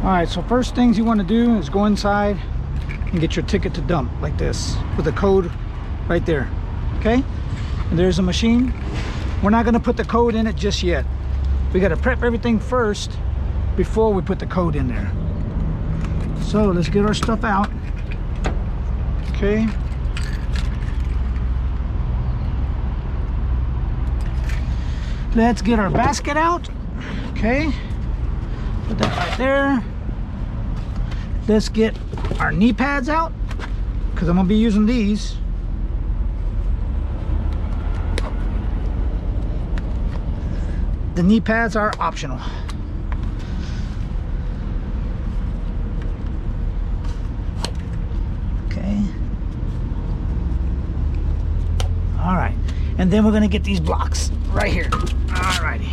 All right, so first things you want to do is go inside and get your ticket to dump like this with the code right there. Okay, and there's a machine. We're not going to put the code in it just yet. We got to prep everything first before we put the code in there. So let's get our stuff out. Okay, let's get our basket out. Okay, put that right there. Let's get our knee pads out because I'm gonna be using these. The knee pads are optional. Okay. All right, and then we're gonna get these blocks right here. All righty.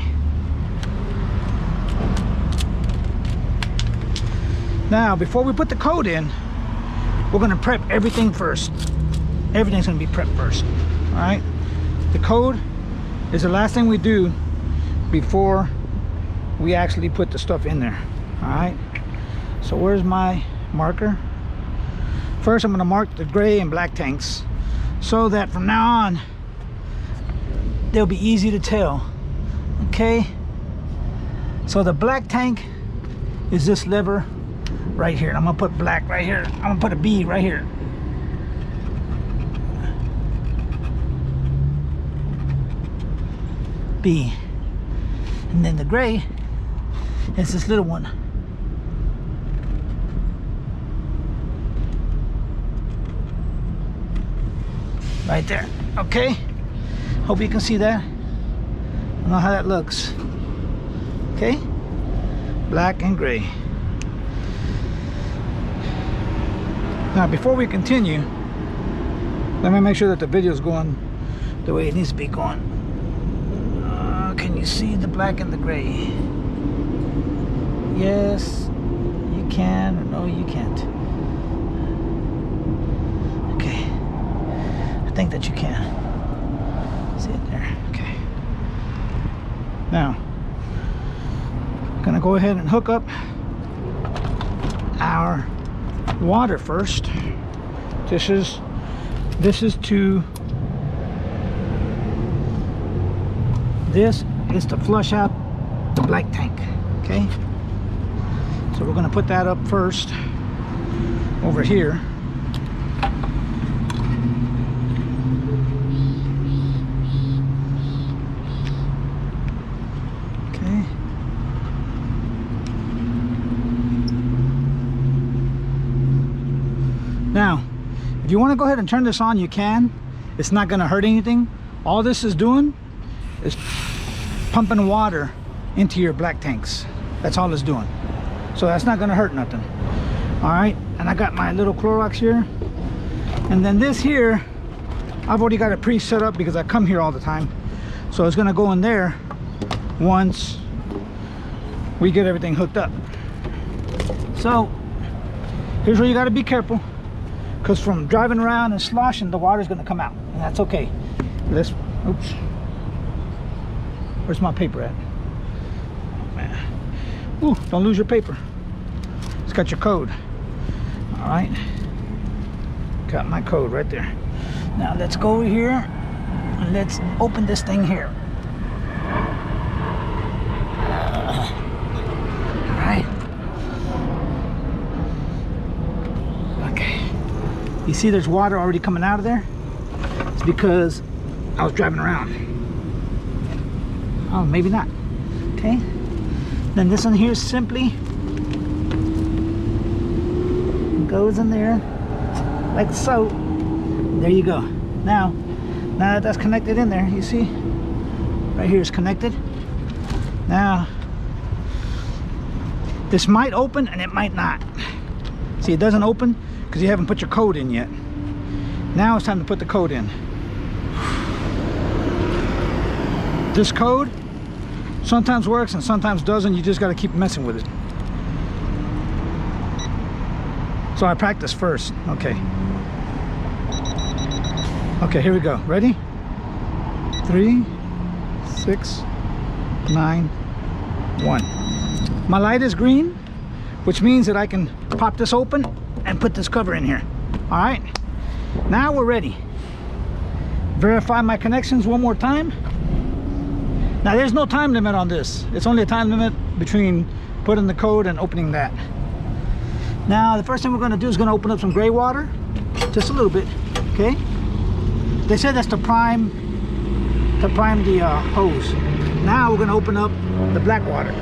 Now, before we put the code in, we're gonna prep everything first. Everything's gonna be prepped first, all right? The code is the last thing we do before we actually put the stuff in there, all right? So where's my marker? First, I'm gonna mark the gray and black tanks so that from now on, they'll be easy to tell, okay? So the black tank is this lever right here. I'm gonna put black right here. I'm gonna put a B right here. B. And then the gray is this little one. Right there. Okay. Hope you can see that. I don't know how that looks. Okay. Black and gray. Now, before we continue, let me make sure that the video is going the way it needs to be going. Can you see the black and the gray? Yes, you can, or no, you can't. Okay, I think that you can. See it there, okay. Now, I'm gonna go ahead and hook up our water first. This is to flush out the black tank. Okay, so we're going to put that up first over here. Okay, now if you want to go ahead and turn this on, you can. It's not going to hurt anything. All this is doing is pumping water into your black tanks. That's all it's doing. So that's not going to hurt nothing. All right, and I got my little Clorox here, and then this here I've already got it pre-set up because I come here all the time. So it's going to go in there once we get everything hooked up. So here's where you got to be careful, because from driving around and sloshing, the water's going to come out, and that's okay. Let's, oops, where's my paper at? Oh, man. Ooh, don't lose your paper. It's got your code. All right, got my code right there. Now let's go over here and let's open this thing here. All right. Okay. You see there's water already coming out of there? It's because I was driving around. Oh, maybe not. Okay. Then this one here simply goes in there like so. There you go. Now that that's connected in there, you see right here is connected. Now this might open and it might not. See, it doesn't open because you haven't put your code in yet. Now it's time to put the code in. This code sometimes works and sometimes doesn't. You just got to keep messing with it. So I practice first. Okay. Okay, here we go. Ready? 3, 6, 9, 1. My light is green. which means that I can pop this open and put this cover in here. All right, now we're ready. Verify my connections one more time. Now there's no time limit on this. It's only a time limit between putting the code and opening that. Now the first thing we're going to do is going to open up some gray water, just a little bit. Okay, they said that's to prime the hose. Now we're going to open up the black water.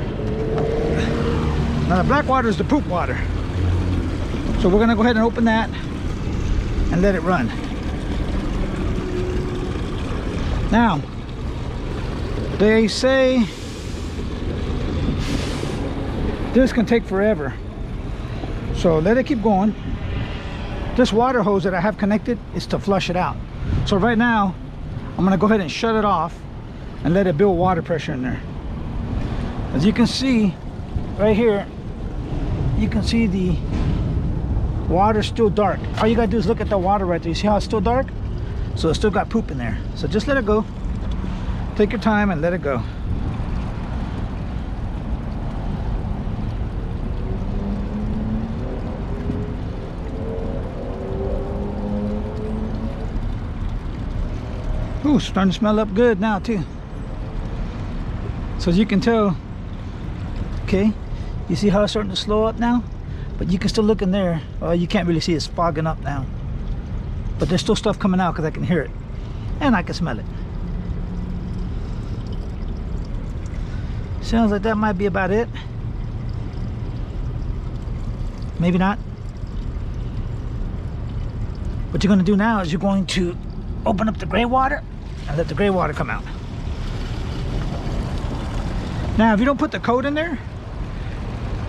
Now the black water is the poop water, so we're going to go ahead and open that and let it run. Now they say this can take forever, so let it keep going. This water hose that I have connected is to flush it out. So right now I'm going to go ahead and shut it off and let it build water pressure in there. As you can see right here, you can see the water's still dark. All you gotta do is look at the water right there. You see how it's still dark? So it's still got poop in there. So just let it go. Take your time and let it go. Ooh, starting to smell up good now too. So as you can tell, okay, you see how it's starting to slow up now? But you can still look in there. Well, you can't really see, it's fogging up now. But there's still stuff coming out because I can hear it. And I can smell it. Sounds like that might be about it. Maybe not. What you're going to do now is you're going to open up the gray water and let the gray water come out. Now if you don't put the code in there,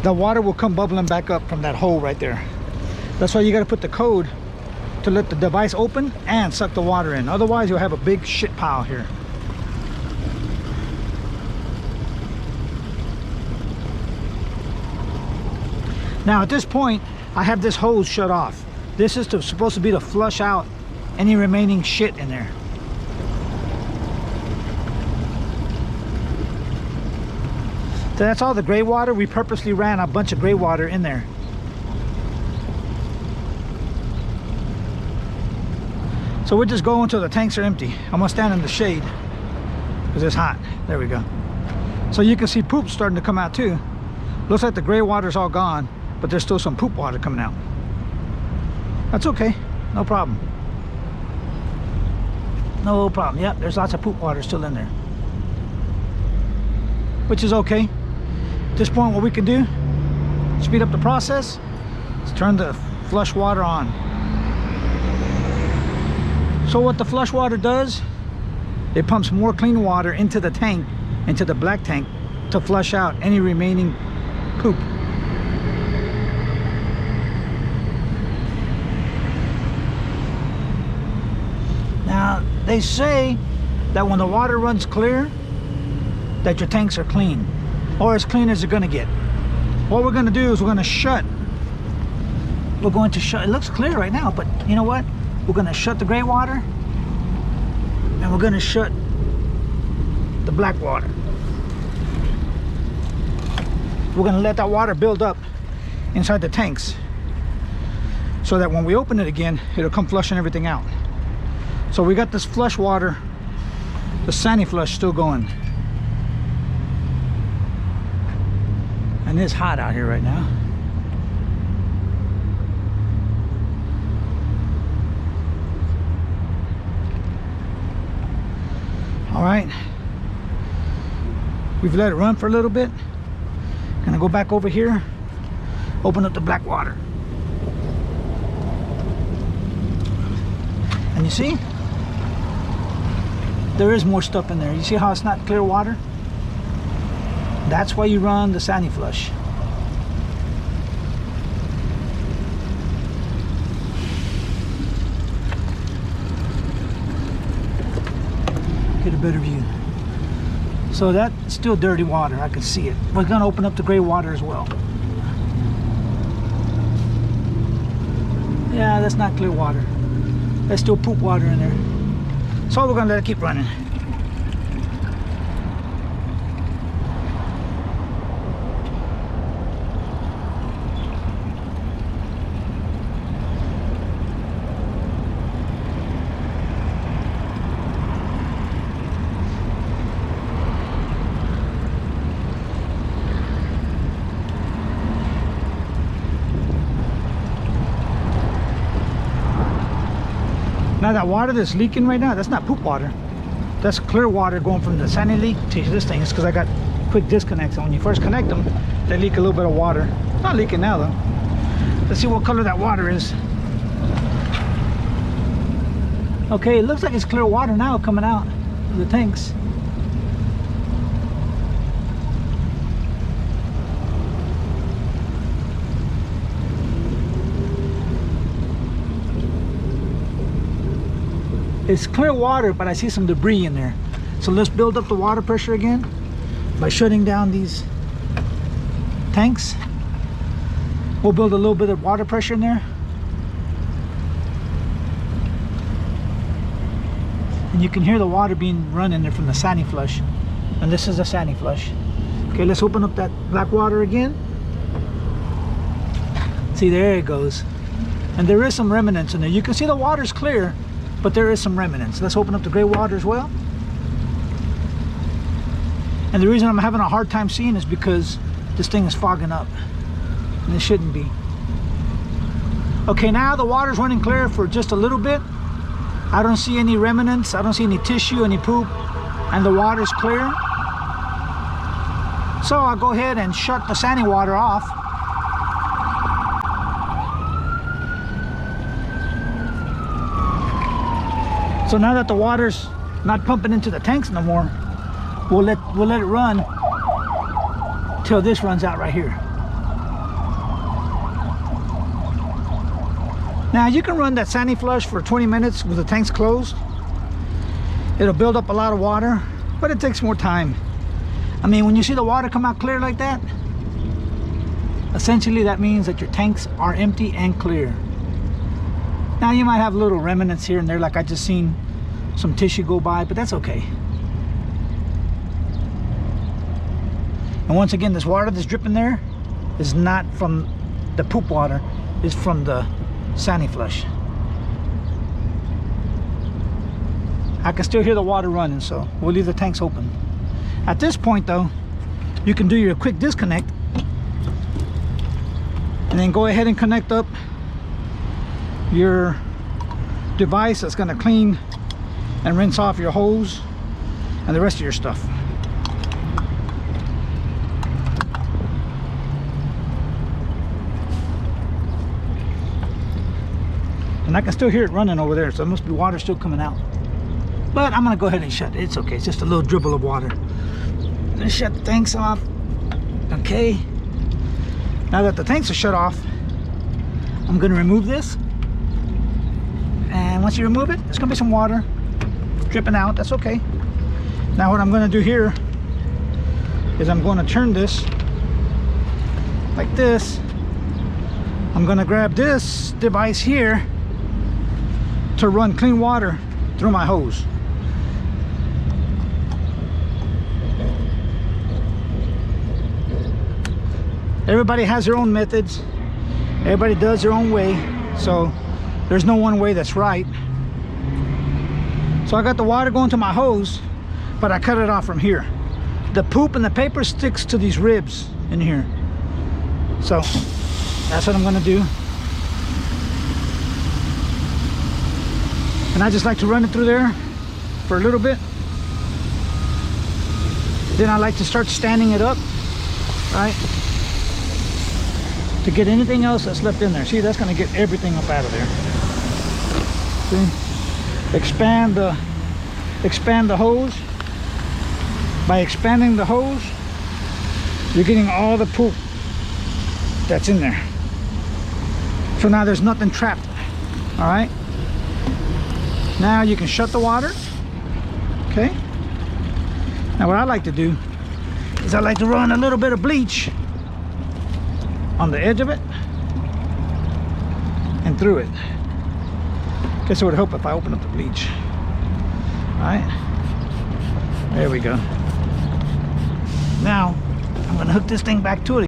the water will come bubbling back up from that hole right there. That's why you got to put the code to let the device open and suck the water in. Otherwise you'll have a big shit pile here. Now at this point I have this hose shut off. This is supposed to be to flush out any remaining shit in there. So that's all the gray water. We purposely ran a bunch of gray water in there. So we're just going until the tanks are empty. I'm gonna stand in the shade because it's hot. There we go. So you can see poop starting to come out too. Looks like the gray water's all gone, but there's still some poop water coming out. That's okay, no problem. No problem. Yep, there's lots of poop water still in there, which is okay. At this point, what we can do, speed up the process, is turn the flush water on. So what the flush water does, it pumps more clean water into the tank, into the black tank, to flush out any remaining poop. Now, they say that when the water runs clear, that your tanks are clean, or as clean as they're gonna get. What we're gonna do is we're going to shut, it looks clear right now, but you know what? We're going to shut the gray water, and we're going to shut the black water. We're going to let that water build up inside the tanks, so that when we open it again, it'll come flushing everything out. So we got this flush water, the Sani flush, still going. And it's hot out here right now. All right, we've let it run for a little bit. Gonna go back over here, open up the black water. And you see, there is more stuff in there. You see how it's not clear water? That's why you run the Sani flush. Get a better view. So that's still dirty water, I can see it. We're gonna open up the gray water as well. Yeah, that's not clear water. There's still poop water in there. So we're gonna let it keep running. Now that water that's leaking right now, that's not poop water. That's clear water going from the sandy leak to this thing. It's because I got quick disconnects. And when you first connect them, they leak a little bit of water. Not leaking now though. Let's see what color that water is. Okay, it looks like it's clear water now coming out of the tanks. It's clear water, but I see some debris in there. So let's build up the water pressure again by shutting down these tanks. We'll build a little bit of water pressure in there. And you can hear the water being run in there from the sandy flush. And this is a sandy flush. Okay, let's open up that black water again. See, there it goes. And there is some remnants in there. You can see the water's clear, but there is some remnants. Let's open up the gray water as well. And the reason I'm having a hard time seeing is because this thing is fogging up. And it shouldn't be. Okay, now the water's running clear for just a little bit. I don't see any remnants. I don't see any tissue, any poop. And the water's clear. So I'll go ahead and shut the sandy water off. So now that the water's not pumping into the tanks no more, we'll let it run till this runs out right here. Now you can run that sandy flush for 20 minutes with the tanks closed. It'll build up a lot of water, but it takes more time. I mean, when you see the water come out clear like that, essentially that means that your tanks are empty and clear. Now you might have little remnants here and there, like I just seen some tissue go by, but that's okay. And once again, this water that's dripping there is not from the poop water, it's from the sandy flush. I can still hear the water running, so we'll leave the tanks open. At this point though, you can do your quick disconnect and then go ahead and connect up your device that's going to clean and rinse off your hose and the rest of your stuff. And I can still hear it running over there, so there must be water still coming out. But I'm going to go ahead and shut it. It's okay, it's just a little dribble of water. Let's shut the tanks off. Okay. Now that the tanks are shut off, I'm going to remove this. And once you remove it, there's going to be some water dripping out. That's okay. Now what I'm going to do here is I'm going to turn this like this. I'm going to grab this device here to run clean water through my hose. Everybody has their own methods. Everybody does their own way. So there's no one way that's right. So I got the water going to my hose, but I cut it off from here. The poop and the paper sticks to these ribs in here. So that's what I'm going to do. And I just like to run it through there for a little bit. Then I like to start standing it up, right? To get anything else that's left in there. See, that's going to get everything up out of there. See? Expand the hose. By expanding the hose, you're getting all the poop that's in there. So now there's nothing trapped. All right. Now you can shut the water. Okay. Now what I like to do is I like to run a little bit of bleach on the edge of it and through it. Guess it would help if I open up the bleach. All right. There we go. Now I'm going to hook this thing back to it.